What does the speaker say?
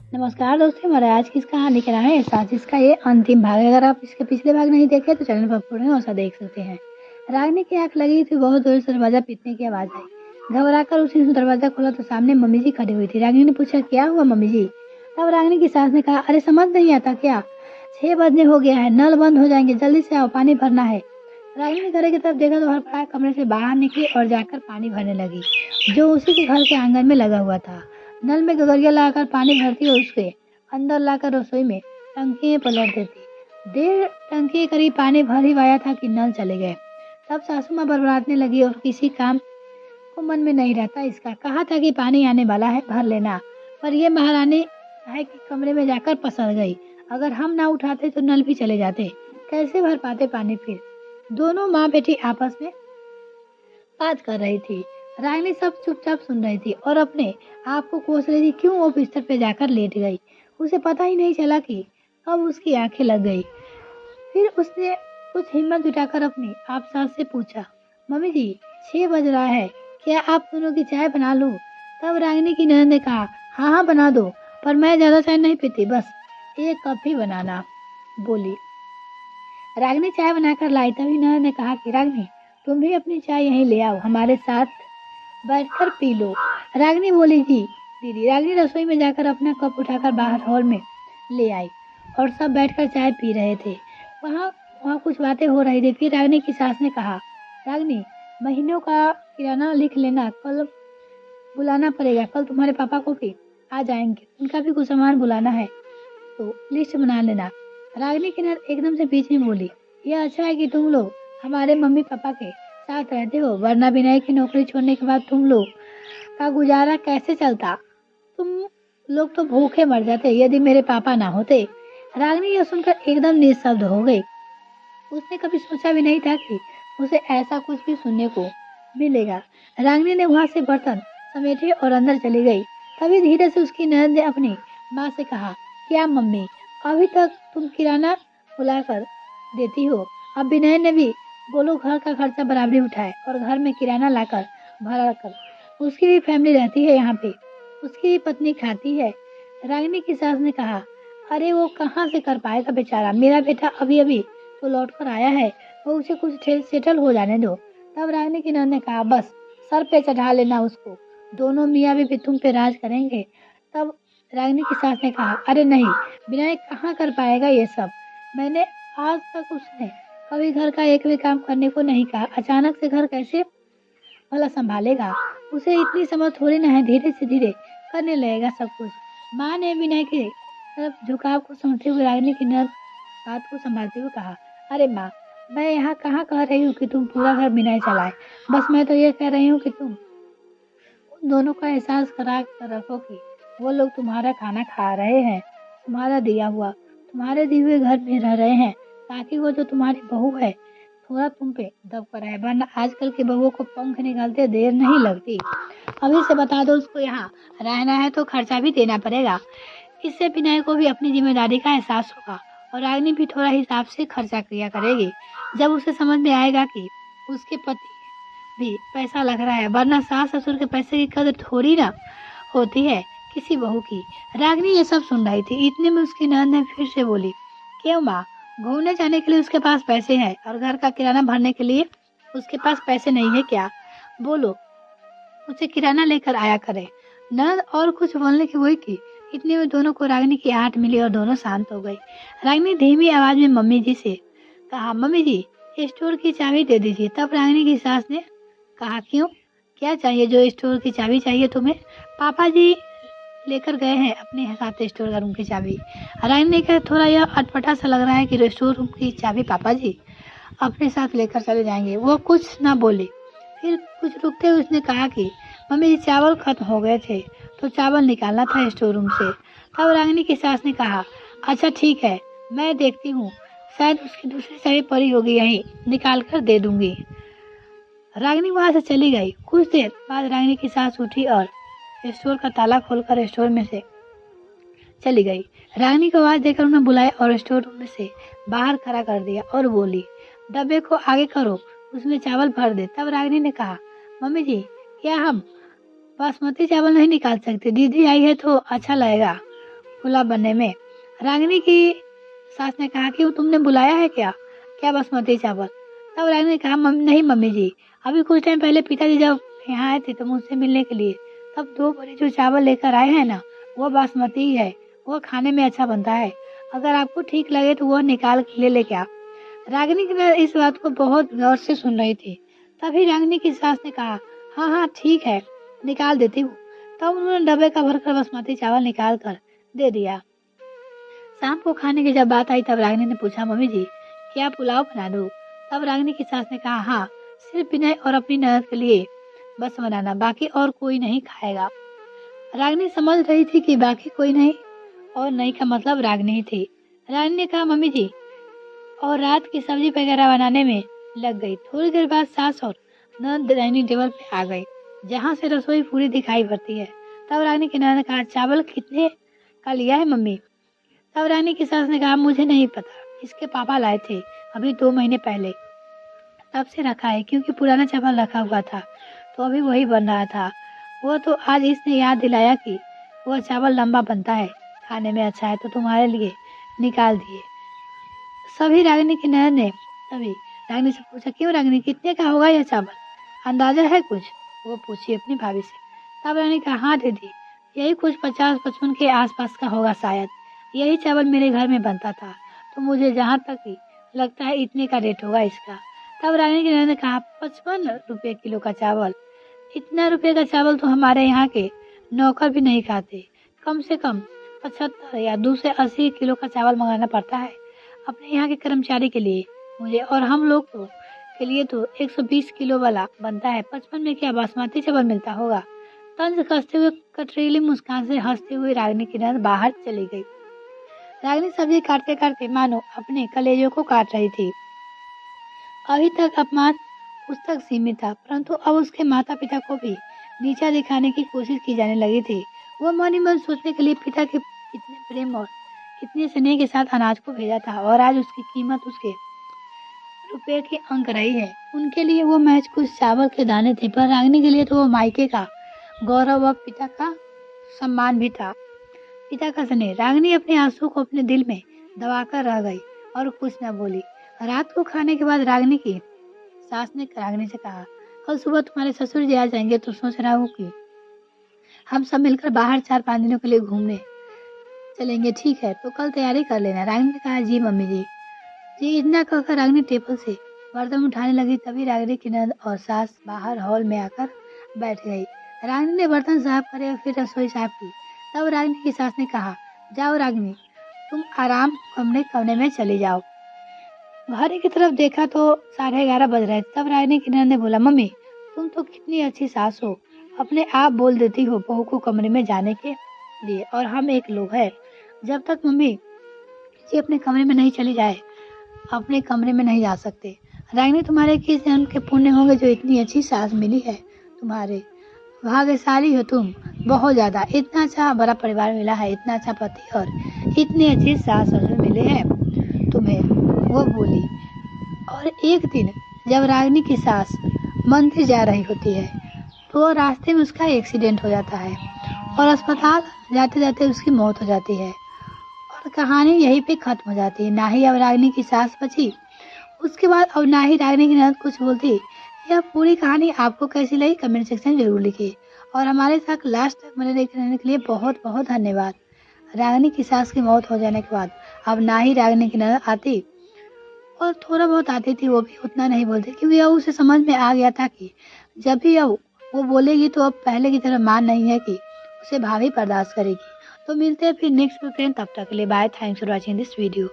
नमस्कार दोस्तों, हमारे आज की इस कहानी का नाम है एहसास। इसका ये अंतिम भाग है। अगर आप इसके पिछले भाग नहीं देखे तो चैनल पर पूर्ण औसा देख सकते हैं। रागिनी की आंख लगी थी, बहुत जोर से दरवाजा पीटने की आवाज आई। घबराकर उसने दरवाजा खोला तो सामने मम्मी जी खड़ी हुई थी। रागिनी ने पूछा, क्या हुआ मम्मी जी? तब रागिनी की सास ने कहा, अरे समझ नहीं आता क्या? 6 बजने हो गया है, नल बंद हो जाएंगे, जल्दी से आओ, पानी भरना है। रागिनी ने घरे की तरफ देखा तो हड़बड़ाए कमरे से बाहर निकली और जाकर पानी भरने लगी, जो उसी के घर के आंगन में लगा हुआ था। नल में गगरिया लाकर पानी भरती और उसके अंदर लाकर रसोई में टंकी में पलट देती। डेढ़ टंकी के करीब पानी भर ही आया था कि नल चले गए। तब सासू माँ बड़बड़ाने लगी और किसी काम को मन में नहीं रहता इसका। कहा था कि पानी आने वाला है, भर लेना। पर ये महारानी है कि कमरे में जाकर पसर गई। अगर हम ना उठाते तो नल भी चले जाते, कैसे भर पाते पानी फिर? दोनों माँ बेटी आपस में बात कर रही थी। रागिनी सब चुपचाप सुन रही थी और अपने आप को कोस रही थी क्यों वो बिस्तर पे जाकर लेट गई। उसे पता ही नहीं चला कि अब उसकी आंखें लग गई। फिर उसने कुछ हिम्मत जुटाकर अपनी आप सास से पूछा, मम्मी जी 6 बज रहा है, क्या आप दोनों की चाय बना लूं? तब रागिनी की ननद ने कहा, हाँ हाँ बना दो, पर मैं ज्यादा चाय नहीं पीती, बस 1 कप ही बनाना, बोली। रागिनी चाय बनाकर लाई। तभी ननद ने कहा कि रागिनी तुम भी अपनी चाय यहीं ले आओ, हमारे साथ बैठकर पी लो। रागिनी बोली, जी दीदी। रागिनी रसोई में जाकर अपना कप उठाकर बाहर हॉल में ले आई और सब बैठकर चाय पी रहे थे। वहाँ वहाँ कुछ बातें हो रही थी। फिर रागिनी की सास ने कहा, रागिनी महीनों का किराना लिख लेना, कल बुलाना पड़ेगा, कल तुम्हारे पापा को भी आ जाएंगे, उनका भी कुछ सामान बुलाना है, तो लिस्ट बना लेना। रागिनी की नर एकदम से बीच में बोली, यह अच्छा है कि तुम लोग हमारे मम्मी पापा के साथ रहते हो, वरना विनय की नौकरी छोड़ने के बाद तुम लोग का गुजारा कैसे चलता? तुम लोग तो भूखे मर जाते यदि मेरे पापा ना होते। रागिनी यह सुनकर एकदम निशब्द हो गई। उसने कभी सोचा भी नहीं था कि उसे ऐसा कुछ भी सुनने को मिलेगा। रागिनी ने वहां से बर्तन समेटे और अंदर चली गई। तभी धीरे से उसकी ननद ने अपनी माँ से कहा, क्या मम्मी, अभी तक तुम किराना बुलाकर देती हो? अब विनय ने भी बोलो घर का खर्चा बराबरी उठाए और घर में किराना लाकर भरा कर। उसकी भी फैमिली रहती है यहाँ पे, उसकी भी पत्नी खाती है। रागिनी की सास ने कहा, अरे वो कहाँ से कर पाएगा बेचारा, मेरा बेटा अभी अभी तो लौट कर आया है, वो उसे कुछ सेटल हो जाने दो। तब रागिनी की नंद ने कहा, बस सर पे चढ़ा लेना उसको, दोनों मियाँ बीवी तुम पे राज करेंगे। तब रागिनी की सास ने कहा, अरे नहीं, विनय कहाँ कर पाएगा ये सब, मैंने आज तक उसने कभी घर का एक भी काम करने को नहीं कहा, अचानक से घर कैसे भला संभालेगा? उसे इतनी समझ थोड़ी ना है, धीरे से धीरे करने लगेगा सब कुछ। माँ ने विनय के तरफ झुकाव को समझते हुए रागिनी की नर्म बात को संभालते हुए कहा, अरे माँ, मैं यहाँ कहाँ कह रही हूँ कि तुम पूरा घर विनय चलाए, बस मैं तो ये कह रही हूँ कि तुम उन दोनों का एहसास करा कर रखो कि वो लोग तुम्हारा खाना खा रहे हैं, तुम्हारा दिया हुआ, तुम्हारे दिए हुए घर में रह रहे हैं, ताकि वो जो तुम्हारी बहू है थोड़ा तुम पे दब कर है, वरना आजकल की बहुओं को पंख निकालते देर नहीं लगती। अभी से बता दो उसको यहाँ रहना है तो खर्चा भी देना पड़ेगा। इससे विनय को भी अपनी जिम्मेदारी का एहसास होगा और रागिनी भी थोड़ा हिसाब से खर्चा किया करेगी। जब उसे समझ में आएगा कि उसके पति भी पैसा लग रहा है, वरना सास ससुर के पैसे की कदर थोड़ी ना होती है किसी बहू की। रागिनी ये सब सुन रही थी। इतने में उसकी ननद ने फिर से बोली, क्यों माँ, घूमने जाने के लिए उसके पास पैसे हैं और घर का किराना भरने के लिए उसके पास पैसे नहीं है क्या? बोलो उसे किराना लेकर आया करे। ननद और कुछ बोलने की वही की। इतने में दोनों को रागिनी की आहट मिली और दोनों शांत हो गई। रागिनी धीमी आवाज में मम्मी जी से कहा, मम्मी जी स्टोर की चाबी दे दीजिए। तब रागिनी की सास ने कहा, क्यों, क्या चाहिए? जो स्टोर की चाबी चाहिए तुम्हें? पापा जी लेकर गए हैं अपने साथ स्टोर का रूम की चाबी। रागिनी ने कहा, थोड़ा यह अटपटा सा लग रहा है कि स्टोर रूम की चाबी पापा जी अपने साथ लेकर चले जाएंगे। वो कुछ ना बोली। फिर कुछ रुकते हुए उसने कहा कि मम्मी जी चावल खत्म हो गए थे तो चावल निकालना था स्टोर रूम से। तब रागिनी की सास ने कहा, अच्छा ठीक है, मैं देखती हूँ, शायद उसकी दूसरी चाबी पड़ी होगी, यहीं निकाल कर दे दूंगी। रागिनी वहां से चली गई। कुछ देर बाद रागिनी की सास उठी और स्टोर का ताला खोलकर स्टोर में से चली गई। रागिनी को आवाज देकर उन्हें बुलाया और स्टोर रूम में से बाहर खड़ा कर दिया और बोली, डब्बे को आगे करो, उसमें चावल भर दे। तब रागिनी ने कहा, मम्मी जी क्या हम बासमती चावल नहीं निकाल सकते? दीदी आई है तो अच्छा लगेगा, पुलाव बनने में। रागिनी की सास ने कहा कि वो तुमने बुलाया है क्या? क्या बासमती चावल? तब रागिनी ने कहा नहीं मम्मी जी, अभी कुछ टाइम पहले पिताजी जब यहाँ आए थे तो मुझसे मिलने के लिए, तब 2 बोरी जो चावल लेकर आए हैं ना, वो बासमती ही है। वो खाने में अच्छा बनता है। अगर आपको ठीक लगे तो वो निकाल के ले लेके आप। रागिनी की ननद इस बात को बहुत गौर से सुन रही थी। तभी रागिनी की सास ने कहा, हाँ हाँ ठीक है, निकाल देती हूँ। तब उन्होंने डब्बे का भरकर बासमती चावल निकाल कर दे दिया। शाम को खाने की जब बात आई तब रागिनी ने पूछा, मम्मी जी क्या पुलाव बना दूँ? तब रागिनी की सास ने कहा, हाँ, सिर्फ विनय और अपनी ननद के लिए बस बनाना, बाकी और कोई नहीं खाएगा। रागिनी समझ रही थी कि बाकी कोई नहीं और नहीं का मतलब रागिनी ही थी। रागिनी ने कहा, मम्मी जी, और रात की सब्जी वगैरह बनाने में लग गई। थोड़ी देर बाद सास और ननद डाइनिंग टेबल पे आ गई, जहाँ से रसोई पूरी दिखाई पड़ती है। तब रागिनी की ननद ने कहा, चावल कितने का लिया है मम्मी? तब रानी की सास ने कहा, मुझे नहीं पता, इसके पापा लाए थे अभी 2 महीने पहले, तब से रखा है, क्योंकि पुराना चावल रखा हुआ था तो अभी वही बन रहा था। वो तो आज इसने याद दिलाया कि वो चावल लंबा बनता है, खाने में अच्छा है, तो तुम्हारे लिए निकाल दिए। सभी रागिनी की ननद ने तभी रागिनी से पूछा, क्यों रागिनी, कितने का होगा यह चावल? अंदाजा है कुछ? वो पूछी अपनी भाभी से। तब रानी कहा, हाँ दीदी, यही कुछ 50-55 के आसपास का होगा शायद। यही चावल मेरे घर में बनता था, तो मुझे जहाँ तक ही लगता है इतने का रेट होगा इसका। तब रानी की ननद ने कहा, 55 रुपये किलो का चावल? इतना रुपये का चावल तो हमारे यहाँ के नौकर भी नहीं खाते। कम से कम 75 या 280 किलो का चावल मंगाना पड़ता है अपने यहाँ के कर्मचारी के लिए मुझे, और हम लोग तो के लिए तो 120 किलो वाला बनता है। 55 में क्या बासमती चावल मिलता होगा? तंज कसते हुए कटरीली मुस्कान से हंसती हुई रागिनी की ननद बाहर चली गई। रागिनी सब्जी काटते काटते मानो अपने कलेजों को काट रही थी। अभी तक अपमान उस तक सीमित था, परंतु अब उसके माता पिता को भी नीचा दिखाने की कोशिश की जाने लगी थी। वो मन ही मन सोचने के लिए पिता के कितने प्रेम और कितने स्नेह के साथ अनाज को भेजा था, और आज उसकी कीमत उसके रुपए के अंक रही है। उनके लिए वो मैच कुछ चावल के दाने थे, पर रागिनी के लिए तो वो मायके का गौरव और पिता का सम्मान भी था, पिता का स्नेह। रागिनी अपने आंसू को अपने दिल में दबाकर रह गई और कुछ न बोली। रात को खाने के बाद रागिनी की सास ने रागिनी से कहा, कल सुबह तुम्हारे ससुर जी आ जाएंगे तो सोच रहा हूँ कि हम सब मिलकर बाहर 4-5 दिनों के लिए घूमने चलेंगे, ठीक है? तो कल तैयारी कर लेना। रागिनी ने कहा, जी मम्मी जी। जी इतना कहकर रागिनी टेबल से बर्तन उठाने लगी, तभी रागिनी की ननद और सास बाहर हॉल में आकर बैठ गई। रागिनी ने बर्तन साफ करे और फिर रसोई साफ की। तब रागिनी की सास ने कहा, जाओ रागिनी, तुम आराम कमरे कमरे में चली जाओ। घड़ी की तरफ देखा तो 11:30 बज रहे। तब रागिनी की ननद ने बोला, मम्मी तुम तो कितनी अच्छी सास हो, अपने आप बोल देती हो बहू को कमरे में जाने के लिए, और हम एक लोग हैं, जब तक मम्मी जी अपने कमरे में नहीं चली जाए अपने कमरे में नहीं जा सकते। रागिनी तुम्हारे किस जन्म के पुण्य होंगे जो इतनी अच्छी सास मिली है तुम्हारे, भाग्यशाली हो तुम बहुत ज्यादा। इतना अच्छा बड़ा परिवार मिला है, इतना अच्छा पति और इतनी अच्छी सास ससुर मिले हैं तुम्हें, वो बोली। और एक दिन जब रागिनी की सास मंदिर जा रही होती है तो रास्ते में उसका एक्सीडेंट हो जाता है और अस्पताल जाते जाते उसकी मौत हो जाती है, और कहानी यहीं पे खत्म हो जाती है। ना ही अब रागिनी की सास बची उसके बाद, और ना ही रागिनी की ननद कुछ बोलती। यह पूरी कहानी आपको कैसी लगी कमेंट सेक्शन में जरूर लिखिए, और हमारे साथ लास्ट तक बने रहने के लिए बहुत बहुत धन्यवाद। रागिनी की सास की मौत हो जाने के बाद अब ना ही रागिनी की ननद आती, और थोड़ा बहुत आती थी, वो भी उतना नहीं बोलती, क्योंकि अब उसे समझ में आ गया था कि जब भी अब वो बोलेगी तो अब पहले की तरह मान नहीं है कि उसे भाभी बर्दाश्त करेगी। तो मिलते हैं फिर नेक्स्ट में फ्रेंड, तब तक के लिए bye. Thanks for watching this video.